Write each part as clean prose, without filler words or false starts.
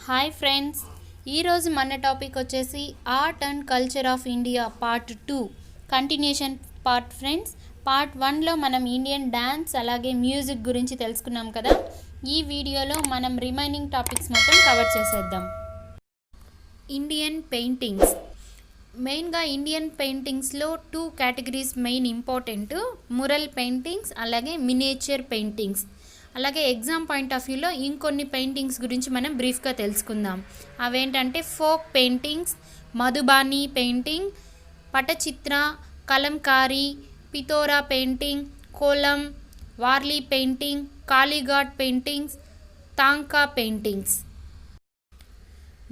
Hi friends, ఈరోజు మన topic వచ్చేసి art and culture of India part 2 continuation part. Friends, part 1లో మనం ఇండియన్ డ్యాన్స్ అలాగే మ్యూజిక్ గురించి తెలుసుకున్నాం కదా. ఈ వీడియోలో మనం రిమైనింగ్ టాపిక్స్ మొత్తం కవర్ చేసేద్దాం. Indian paintings. మెయిన్గా ఇండియన్ పెయింటింగ్స్లో 2 categories main important: mural paintings అలాగే మినియేచర్ పెయింటింగ్స్. అలాగే ఎగ్జామ్ పాయింట్ ఆఫ్ వ్యూలో ఇంకొన్ని పెయింటింగ్స్ గురించి మనం బ్రీఫ్గా తెలుసుకుందాం. అవేంటంటే folk paintings, Madhubani painting, Pattachitra, Kalamkari, Pithora painting, Kolam, Warli painting, Kalighat paintings, Thangka paintings.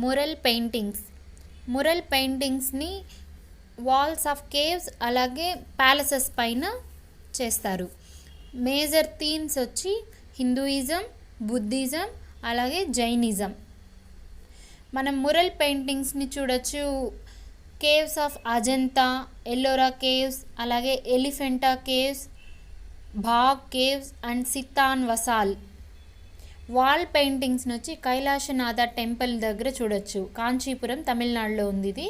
Mural paintings. Mural పెయింటింగ్స్ని వాల్స్ ఆఫ్ కేవ్స్ అలాగే ప్యాలెసెస్ పైన చేస్తారు. మేజర్ థీమ్స్ వచ్చి హిందూయిజం, బుద్ధిజం అలాగే జైనిజం. మనం మురల్ పెయింటింగ్స్ని చూడొచ్చు. Caves of Ajanta, Ellora caves, అలాగే Elephanta caves, Bagh caves and Sittanavasal. Wall పెయింటింగ్స్ని వచ్చి కైలాసనాథ టెంపుల్ దగ్గర చూడొచ్చు. కాంచీపురం, తమిళనాడులో ఉంది ఇది.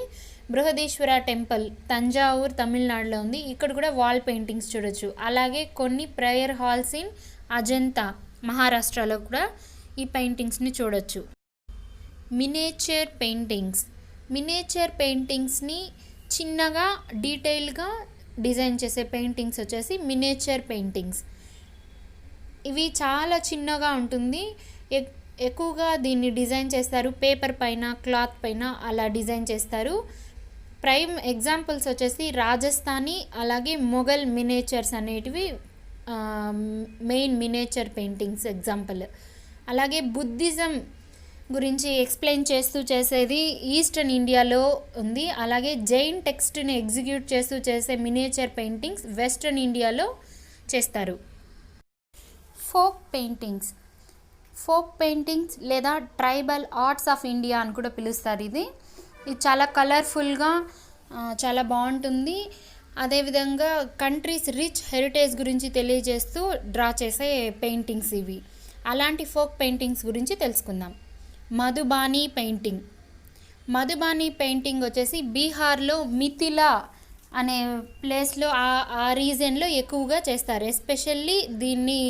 బృహదీశ్వర టెంపుల్, తంజావూర్, తమిళనాడులో ఉంది. ఇక్కడ కూడా వాల్ పెయింటింగ్స్ చూడొచ్చు. అలాగే కొన్ని ప్రేయర్ హాల్స్ ఇన్ అజంతా, మహారాష్ట్రలో కూడా ఈ పెయింటింగ్స్ని చూడొచ్చు. Miniature paintings. మినియేచర్ పెయింటింగ్స్ని చిన్నగా డీటెయిల్గా డిజైన్ చేసే పెయింటింగ్స్ వచ్చేసి మినియేచర్ పెయింటింగ్స్. ఇవి చాలా చిన్నగా ఉంటుంది. ఎక్కువగా దీన్ని డిజైన్ చేస్తారు పేపర్ పైన, క్లాత్ పైన అలా డిజైన్ చేస్తారు. ప్రైమ్ ఎగ్జాంపుల్స్ వచ్చేసి రాజస్థానీ అలాగే మొఘల్ మినియేచర్స్ అనేటివి మెయిన్ మినియేచర్ పెయింటింగ్స్ ఎగ్జాంపుల్. అలాగే బుద్ధిజం గురించి ఎక్స్ప్లెయిన్ చేస్తూ చేసేది ఈస్టర్న్ ఇండియాలో ఉంది. అలాగే జైన్ టెక్స్ట్ని ఎగ్జిక్యూట్ చేస్తూ చేసే మినియేచర్ పెయింటింగ్స్ వెస్ట్రన్ ఇండియాలో చేస్తారు. Folk paintings. ఫోక్ పెయింటింగ్స్ లేదా ట్రైబల్ ఆర్ట్స్ ఆఫ్ ఇండియా అని కూడా పిలుస్తారు. ఇది చాలా కలర్ఫుల్గా చాలా బాగుంటుంది. అదేవిధంగా కంట్రీస్ రిచ్ హెరిటేజ్ గురించి తెలియజేస్తూ డ్రా చేసే పెయింటింగ్స్ ఇవి. అలాంటి ఫోక్ పెయింటింగ్స్ గురించి తెలుసుకుందాం. మధుబాని పెయింటింగ్. మధుబాని పెయింటింగ్ వచ్చేసి బీహార్లో మిథిలా అనే ప్లేస్లో ఆ రీజన్లో ఎక్కువగా చేస్తారు. ఎస్పెషల్లీ దీన్ని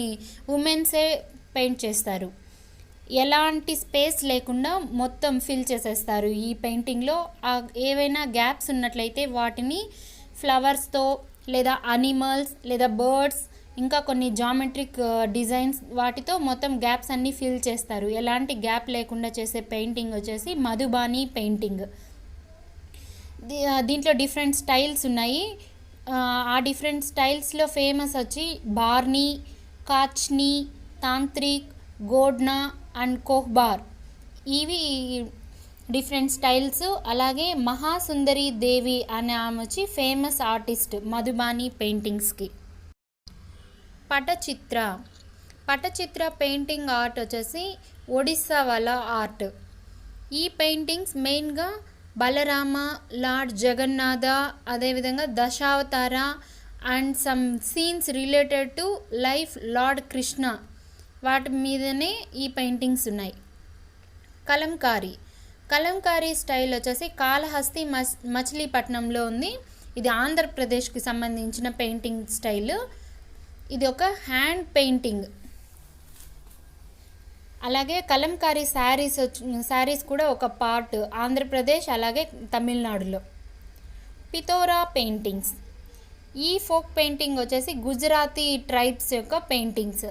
ఉమెన్సే పెయింట్ చేస్తారు. ఎలాంటి స్పేస్ లేకుండా మొత్తం ఫిల్ చేసేస్తారు ఈ పెయింటింగ్లో. ఏవైనా గ్యాప్స్ ఉన్నట్లయితే వాటిని ఫ్లవర్స్తో లేదా అనిమల్స్ లేదా బర్డ్స్ ఇంకా కొన్ని జామెట్రిక్ డిజైన్స్ వాటితో మొత్తం గ్యాప్స్ అన్నీ ఫిల్ చేస్తారు. ఎలాంటి గ్యాప్ లేకుండా చేసే పెయింటింగ్ వచ్చేసి మధుబాని పెయింటింగ్. దీంట్లో డిఫరెంట్ స్టైల్స్ ఉన్నాయి. ఆ డిఫరెంట్ స్టైల్స్లో ఫేమస్ వచ్చి బార్నీ, కాచ్నీ, తాంత్రిక్, గోడ్నా అండ్ కోహ్బార్. ఇవి డిఫరెంట్ స్టైల్స్. అలాగే మహాసుందరి దేవి అనే ఆమె వచ్చి ఫేమస్ ఆర్టిస్ట్ మధుబాని పెయింటింగ్స్కి. పటచిత్ర. పటచిత్ర పెయింటింగ్ ఆర్ట్ వచ్చేసి ఒడిస్సా వాళ్ళ ఆర్ట్. ఈ పెయింటింగ్స్ మెయిన్గా బలరామ, లార్డ్ జగన్నాథ, అదేవిధంగా Dashavatara and some scenes related to life lord Krishna వాటి మీదనే ఈ పెయింటింగ్స్ ఉన్నాయి. కలంకారీ. కలంకారీ స్టైల్ వచ్చేసి కాళహస్తి, మచిలీపట్నంలో ఉంది. ఇది ఆంధ్రప్రదేశ్కి సంబంధించిన పెయింటింగ్ స్టైల్. ఇది ఒక హ్యాండ్ పెయింటింగ్. అలాగే కలంకారీ శారీస్ కూడా ఒక పార్ట్ ఆంధ్రప్రదేశ్ అలాగే తమిళనాడులో. పితోరా పెయింటింగ్స్. ఈ ఫోక్ పెయింటింగ్ వచ్చేసి గుజరాతీ ట్రైబ్స్ యొక్క పెయింటింగ్స్.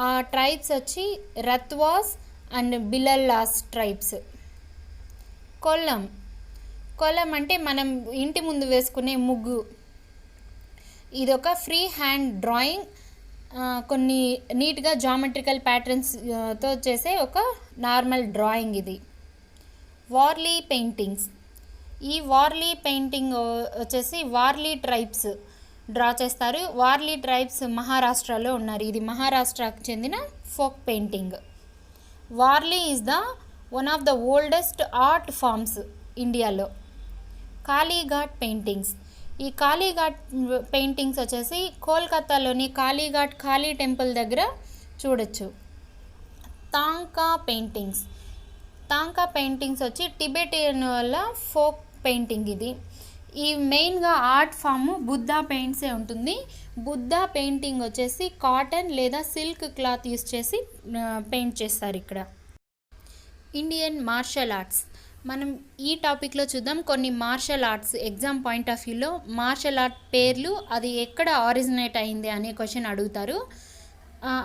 ఆ ట్రైబ్స్ వచ్చి రత్వాస్ అండ్ బిలల్లాస్ ట్రైబ్స్. కొల్లం. కొల్లం అంటే మనం ఇంటి ముందు వేసుకునే ముగ్గు. ఇది ఒక ఫ్రీ హ్యాండ్ డ్రాయింగ్. కొన్ని నీట్గా జామెట్రికల్ ప్యాటర్న్స్తో చేసే ఒక నార్మల్ డ్రాయింగ్ ఇది. వార్లీ పెయింటింగ్స్. ఈ వార్లీ పెయింటింగ్ వచ్చేసి వార్లీ ట్రైబ్స్ డ్రా చేస్తారు. వార్లీ ట్రైబ్స్ మహారాష్ట్రలో ఉన్నారు. ఇది మహారాష్ట్రకు చెందిన folk painting. Warli is the one of the oldest art forms ఇండియాలో. కాళీఘాట్ పెయింటింగ్స్. ఈ కాళీఘాట్ పెయింటింగ్స్ వచ్చేసి కోల్కతాలోని కాళీఘాట్ కాళీ టెంపుల్ దగ్గర చూడొచ్చు. తాంకా పెయింటింగ్స్. తాంకా పెయింటింగ్స్ వచ్చి టిబెటియన్ వాళ్ళ ఫోక్ పెయింటింగ్ ఇది. ఈ మెయిన్గా ఆర్ట్ ఫామ్ బుద్ధా పెయింట్సే ఉంటుంది. బుద్ధా పెయింటింగ్ వచ్చేసి కాటన్ లేదా సిల్క్ క్లాత్ యూస్ చేసి పెయింట్ చేస్తారు ఇక్కడ. ఇండియన్ మార్షల్ ఆర్ట్స్ మనం ఈ టాపిక్లో చూద్దాం. కొన్ని martial arts exam point of వ్యూలో మార్షల్ ఆర్ట్ పేర్లు, అది ఎక్కడ ఆరిజినేట్ అయింది అనే క్వశ్చన్ అడుగుతారు.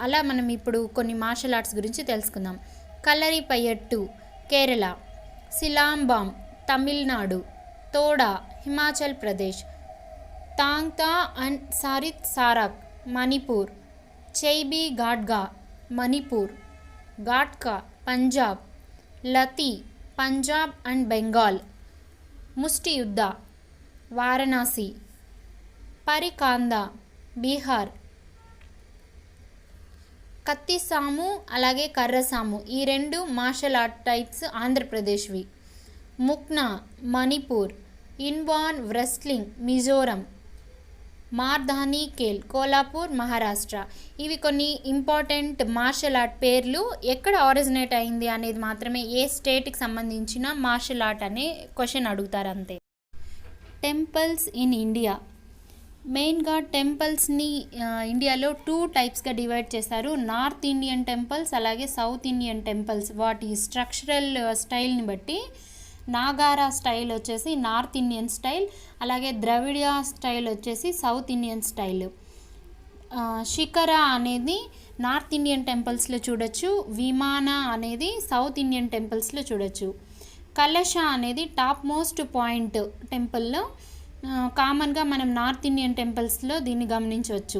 అలా మనం ఇప్పుడు కొన్ని మార్షల్ ఆర్ట్స్ గురించి తెలుసుకుందాం. కలరిపయట్టు కేరళ, సిలాంబామ్ తమిళనాడు, తోడా హిమాచల్ ప్రదేశ్, తాంగ్తా అండ్ సారిత్ సారక్ మణిపూర్, చైబీ గాడ్గా మణిపూర్, ఘాట్కా పంజాబ్, లతి పంజాబ్ అండ్ బెంగాల్, ముష్టియుద్ధ వారణాసి, పరికాందా బీహార్, కత్తిసాము అలాగే కర్రసాము ఈ రెండు martial art types ఆంధ్రప్రదేశ్వి. ముక్నా Manipur, ఇన్వాన్ వ్రెస్లింగ్ Mizoram, మార్ధానీ Khel Kolhapur Maharashtra. ఇవి కొన్ని ఇంపార్టెంట్ మార్షల్ ఆర్ట్ పేర్లు. ఎక్కడ ఆరిజినేట్ అయింది అనేది మాత్రమే, ఏ స్టేట్కి సంబంధించిన మార్షల్ ఆర్ట్ అనే క్వశ్చన్ అడుగుతారు అంతే. Temples in India. మెయిన్గా టెంపుల్స్ని ఇండియాలో 2 టైప్స్గా డివైడ్ చేస్తారు. నార్త్ ఇండియన్ టెంపుల్స్ అలాగే సౌత్ ఇండియన్ టెంపుల్స్. వాటి స్ట్రక్చరల్ స్టైల్ని బట్టి నాగారా స్టైల్ వచ్చేసి నార్త్ ఇండియన్ స్టైల్, అలాగే ద్రవిడ స్టైల్ వచ్చేసి సౌత్ ఇండియన్ స్టైల్. శిఖర అనేది నార్త్ ఇండియన్ టెంపుల్స్లో చూడొచ్చు, విమాన అనేది సౌత్ ఇండియన్ టెంపుల్స్లో చూడొచ్చు. కలశ అనేది టాప్ మోస్ట్ పాయింట్ టెంపుల్లో, కామన్గా మనం నార్త్ ఇండియన్ టెంపుల్స్లో దీన్ని గమనించవచ్చు.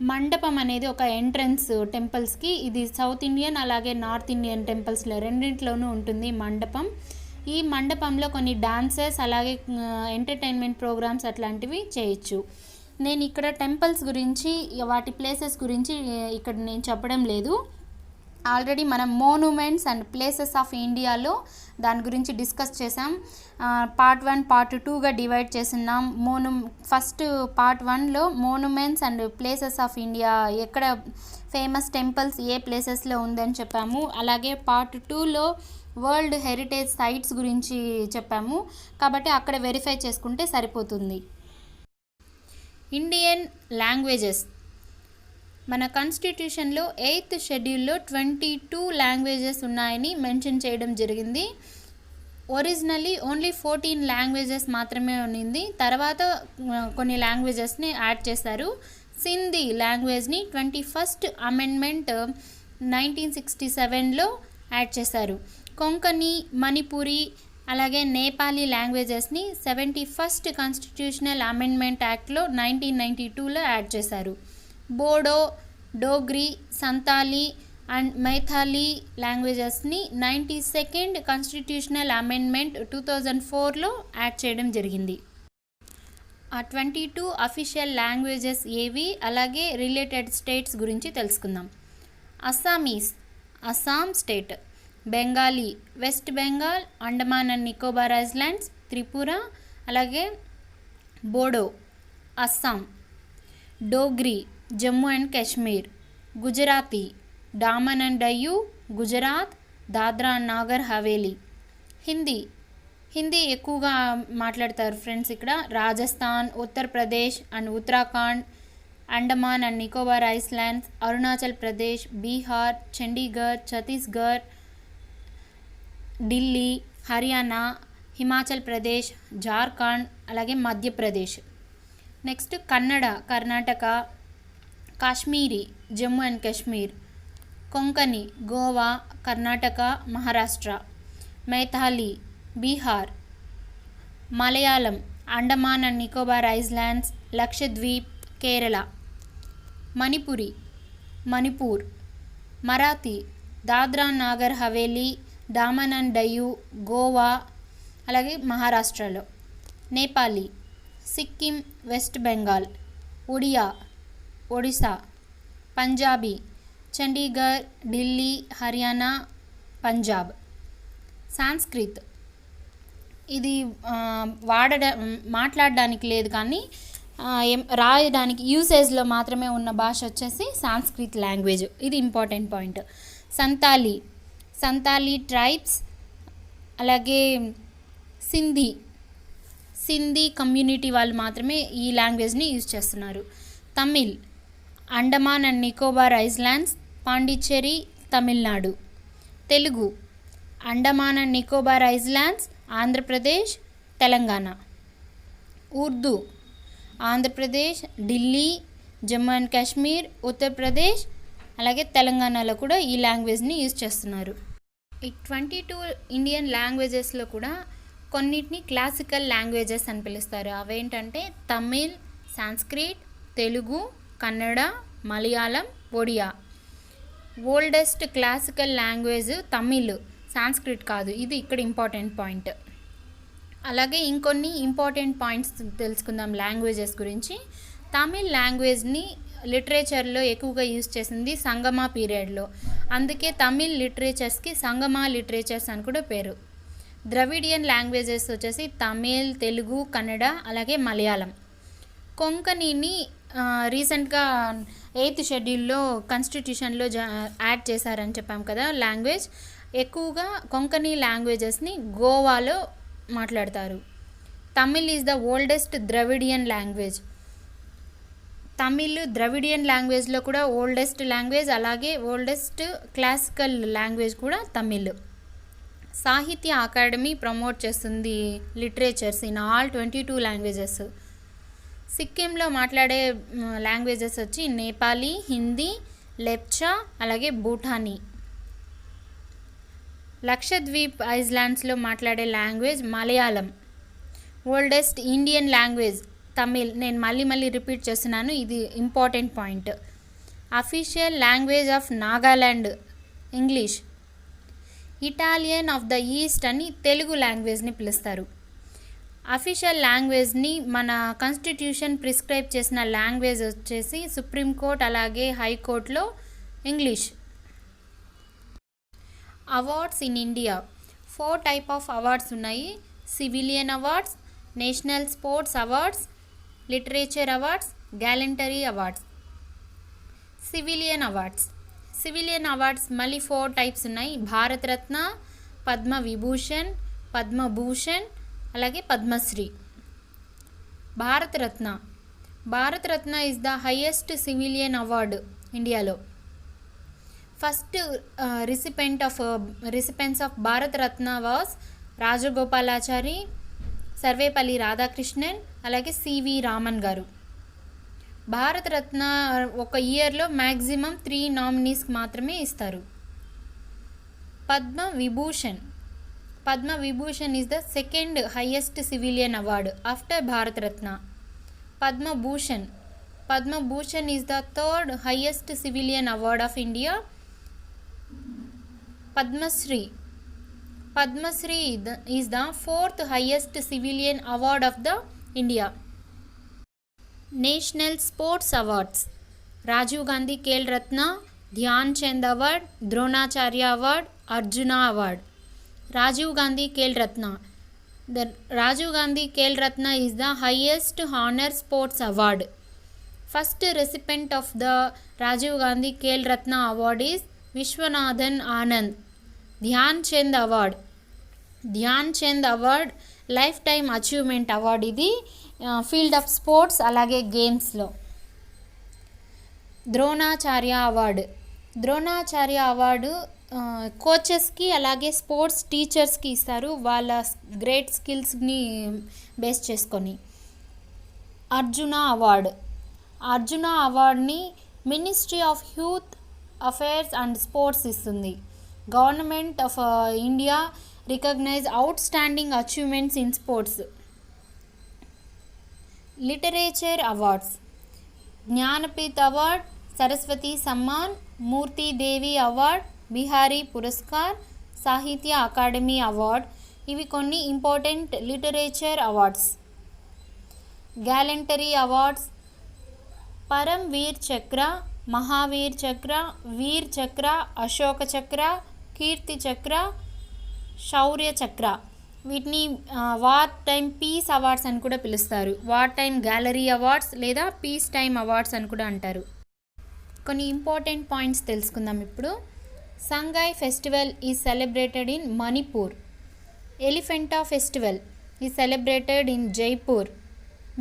మండపం అనేది ఒక ఎంట్రన్స్ టెంపుల్స్కి, ఇది సౌత్ ఇండియన్ అలాగే నార్త్ ఇండియన్ టెంపుల్స్లో రెండింటిలోనూ ఉంటుంది మండపం. ఈ మండపంలో కొన్ని డాన్సెస్ అలాగే ఎంటర్టైన్మెంట్ ప్రోగ్రామ్స్ అట్లాంటివి చేయొచ్చు. నేను ఇక్కడ టెంపుల్స్ గురించి వాటి ప్లేసెస్ గురించి ఇక్కడ నేను చెప్పడం లేదు. ఆల్రెడీ మనం మోనుమెంట్స్ అండ్ ప్లేసెస్ ఆఫ్ ఇండియాలో దాని గురించి డిస్కస్ చేసాం. పార్ట్ 1 పార్ట్ 2గా డివైడ్ చేస్తున్నాం. ఫస్ట్ పార్ట్ 1లో monuments and places of India, ఎక్కడ ఫేమస్ టెంపుల్స్ ఏ ప్లేసెస్లో ఉందని చెప్పాము. అలాగే పార్ట్ 2లో వరల్డ్ హెరిటేజ్ సైట్స్ గురించి చెప్పాము, కాబట్టి అక్కడ వెరిఫై చేసుకుంటే సరిపోతుంది. Indian languages. మన కాన్స్టిట్యూషన్లో 8th షెడ్యూల్లో 22 లాంగ్వేజెస్ ఉన్నాయని మెన్షన్ చేయడం జరిగింది. ఒరిజినల్లీ ఓన్లీ 14 లాంగ్వేజెస్ మాత్రమే ఉన్నింది. తర్వాత కొన్ని లాంగ్వేజెస్ని యాడ్ చేశారు. సింధీ లాంగ్వేజ్ని 21st అమెండ్మెంట్ 1967లో యాడ్ చేశారు. కొంకణి, మణిపురి అలాగే నేపాలీ లాంగ్వేజెస్ని 71st కాన్స్టిట్యూషనల్ అమెండ్మెంట్ యాక్ట్లో 1992లో యాడ్ చేశారు. బోడో, డోగ్రీ, సంతాలీ అండ్ మైథాలీ లాంగ్వేజెస్ని 92nd కాన్స్టిట్యూషనల్ అమెండ్మెంట్ 2004లో యాడ్ చేయడం జరిగింది. ఆ 22 అఫీషియల్ లాంగ్వేజెస్ ఏవి, అలాగే రిలేటెడ్ స్టేట్స్ గురించి తెలుసుకుందాం. Assamese Assam state, Bengali West Bengal, Andaman and Nicobar islands, Tripura, అలాగే Bodo Assam, Dogri Jammu and Kashmir, Gujarati Daman and Diu Gujarat, Dadra and Nagar Haveli. Hindi ఎక్కువగా మాట్లాడతారు ఫ్రెండ్స్ ఇక్కడ. Rajasthan, Uttar Pradesh and Uttarakhand, Andaman and Nicobar islands, Arunachal Pradesh, Bihar, Chandigarh, Chhattisgarh, Delhi, Haryana, Himachal Pradesh, Jharkhand, అలాగే Madhya Pradesh. Next Kannada Karnataka, Kashmiri Jammu and Kashmir, Konkani Goa, Karnataka, Maharashtra, Maithili Bihar, Malayalam Andaman and Nicobar Islands, Lakshadweep, Kerala, Manipuri Manipur, Marathi Dadra Nagar Haveli, Daman and Diu, Goa, అలాగే మహారాష్ట్రలో, నేపాలీ, సిక్కిం, వెస్ట్ బెంగాల్, ఒడియా, ఒడిశా, పంజాబీ, చండీగఢ్, ఢిల్లీ, హర్యానా, పంజాబ్. సాంస్క్రిత్ ఇది మాట్లాడడానికి లేదు కానీ రాయడానికి యూసేజ్లో మాత్రమే ఉన్న భాష వచ్చేసి సాంస్క్రిత్ లాంగ్వేజ్. ఇది ఇంపార్టెంట్ పాయింట్. సంతాలీ ట్రైబ్స్ అలాగే సింధీ సింధీ కమ్యూనిటీ వాళ్ళు మాత్రమే ఈ లాంగ్వేజ్ని యూజ్ చేస్తున్నారు. Tamil Andaman and Nicobar islands, Pondicherry, Tamil Nadu. Telugu Andaman and Nicobar islands, Andhra Pradesh, Telangana. Urdu Andhra Pradesh, Delhi, Jammu and Kashmir, Uttar Pradesh, అలాగే తెలంగాణలో కూడా ఈ లాంగ్వేజ్ని యూజ్ చేస్తున్నారు. ఈ 22 ఇండియన్ లాంగ్వేజెస్లో కూడా కొన్నిటిని క్లాసికల్ లాంగ్వేజెస్ అని పిలుస్తారు. అవేంటంటే Tamil, Sanskrit, Telugu, Kannada, Malayalam, Odia. Oldest classical language Tamil, Sanskrit కాదు. ఇది ఇక్కడ ఇంపార్టెంట్ పాయింట్. అలాగే ఇంకొన్ని ఇంపార్టెంట్ పాయింట్స్ తెలుసుకుందాం లాంగ్వేజెస్ గురించి. తమిళ్ లాంగ్వేజ్ని లిటరేచర్లో ఎక్కువగా యూజ్ చేసింది సంగమ పీరియడ్లో. అందుకే తమిళ్ లిటరేచర్స్కి సంగమ లిటరేచర్స్ అని కూడా పేరు. ద్రవిడియన్ లాంగ్వేజెస్ వచ్చేసి తమిళ్, తెలుగు, కన్నడ, అలాగే మలయాళం. కొంకణిని రీసెంట్గా 8th షెడ్యూల్లో కాన్స్టిట్యూషన్లో యాడ్ చేశారని చెప్పాం కదా లాంగ్వేజ్. ఎక్కువగా కొంకణి లాంగ్వేజెస్ని గోవాలో మాట్లాడతారు. Tamil is the oldest Dravidian language. Tamil Dravidian లాంగ్వేజ్లో కూడా ఓల్డెస్ట్ లాంగ్వేజ్, అలాగే ఓల్డెస్ట్ క్లాసికల్ లాంగ్వేజ్ కూడా తమిళ్. సాహిత్య అకాడమీ ప్రమోట్ చేస్తుంది లిటరేచర్స్ ఇన్ ఆల్ 22 లాంగ్వేజెస్. సిక్కింలో మాట్లాడే లాంగ్వేజెస్ వచ్చి నేపాలీ, హిందీ, లెప్చా, అలాగే భూటానీ. లక్షద్వీప్ ఐలాండ్స్లో మాట్లాడే language Malayalam. Oldest Indian language Tamil. నేను మళ్ళీ రిపీట్ చేస్తున్నాను, ఇది important point. Official language of Nagaland English. Italian of the east అని తెలుగు లాంగ్వేజ్ని పిలుస్తారు. అఫీషియల్ లాంగ్వేజ్ని మన కాన్స్టిట్యూషన్ ప్రిస్క్రైబ్ చేసిన లాంగ్వేజ్ వచ్చేసి సుప్రీంకోర్ట్, అలాగే హైకోర్టులో English. Awards in India 4 type of awards ఉన్నాయి. Civilian awards, national sports awards, literature awards, gallantry awards. Civilian awards మళ్ళీ 4 టైప్స్ ఉన్నాయి. భారతరత్న, పద్మ విభూషణ్, పద్మభూషణ్, అలాగే Padmashri. Bharat Ratna is the highest civilian award ఇండియాలో. First recipients of Bharat Ratna was Rajagopalachari, Sarvepalli Radhakrishnan, అలాగే సివి రామన్ గారు. భారతరత్న ఒక ఇయర్లో మ్యాక్సిమం 3 నామినీస్కి మాత్రమే ఇస్తారు. Padma Vibhushan is the second highest civilian award after Bharat Ratna. Padma Bhushan is the third highest civilian award of India. Padma Shri is the fourth highest civilian award of the India. National sports awards. Rajiv Gandhi Khel Ratna, Dhyan Chand award, Dronacharya award, Arjuna award. Rajiv Gandhi Khel Ratna. The Rajiv Gandhi Khel Ratna is the highest honor sports award. First recipient of the Rajiv Gandhi Khel Ratna award is Vishwanathan Anand. Dhyan Chand Award Lifetime Achievement Award ఇది field of sports అలాగే గేమ్స్లో. Dronacharya award కోచెస్కి అలాగే sports టీచర్స్కి ఇస్తారు, వాళ్ళ great స్కిల్స్ని base చేసుకొని. అర్జున అవార్డ్ని ministry of youth affairs and sports ఇస్తుంది. Government of India recognize outstanding achievements in sports. Literature awards. Jnanpith award, Saraswati Samman, Moortidevi award, Bihari Puraskar, Sahitya Akademi award. ఇవి కొన్ని important literature awards. Gallantry awards. Param Vir చక్ర, మహావీర్ చక్ర, వీర్ చక్ర, అశోక చక్ర, కీర్తి చక్ర, శౌర్య చక్ర. వీటిని వార్ టైమ్ పీస్ అవార్డ్స్ అని కూడా పిలుస్తారు. వార్ టైమ్ గ్యాలరీ అవార్డ్స్ లేదా పీస్ టైమ్ అవార్డ్స్ అని కూడా అంటారు. కొన్ని ఇంపార్టెంట్ పాయింట్స్ తెలుసుకుందాం ఇప్పుడు. Sangai festival is celebrated in Manipur. Elephanta festival ఈ సెలబ్రేటెడ్ ఇన్ జైపూర్.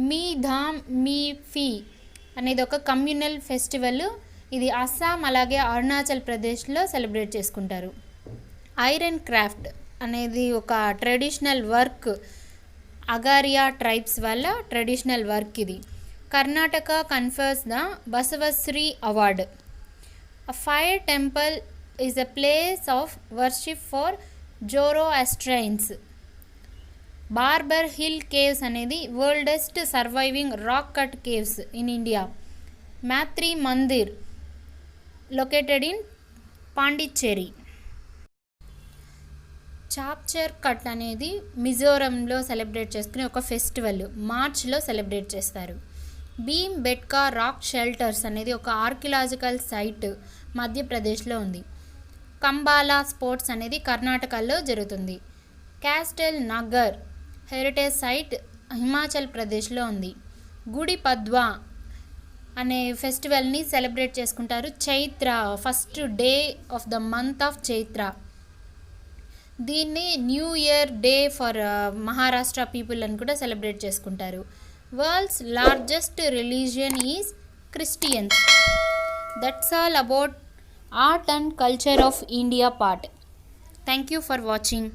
మీ ధామ్ మీ ఫీ అనేది ఒక కమ్యూనల్ ఫెస్టివల్. ఇది అస్సాం అలాగే అరుణాచల్ ప్రదేశ్లో సెలబ్రేట్ చేసుకుంటారు. ఐరన్ క్రాఫ్ట్ అనేది ఒక ట్రెడిషనల్ వర్క్, అగారియా ట్రైబ్స్ వల్ల ట్రెడిషనల్ వర్క్ ఇది. Karnataka confers the Basavashri award. A fire temple is a place of worship for Zoroastrians. Barabar hill caves అనేది world's oldest surviving rock cut caves in India. Matri Mandir located in Pondicherry. Chapchar Kut అనేది మిజోరంలో celebrate చేసుకునే ఒక festival, మార్చ్లో celebrate చేస్తారు. Bhim బెట్కా rock shelters అనేది ఒక ఆర్కియలాజికల్ సైట్ మధ్యప్రదేశ్లో ఉంది. కంబాలా స్పోర్ట్స్ అనేది కర్ణాటకలో జరుగుతుంది. Castle Naggar heritage site Himachal ప్రదేశ్లో ఉంది. గుడి పద్వా అనే ఫెస్టివల్ని సెలబ్రేట్ చేసుకుంటారు Chaitra first day of the month of Chaitra. దీన్ని new year day for Maharashtra people అని కూడా సెలబ్రేట్ చేసుకుంటారు. World's largest religion is Christians. That's all about art and culture of India part. Thank you for watching.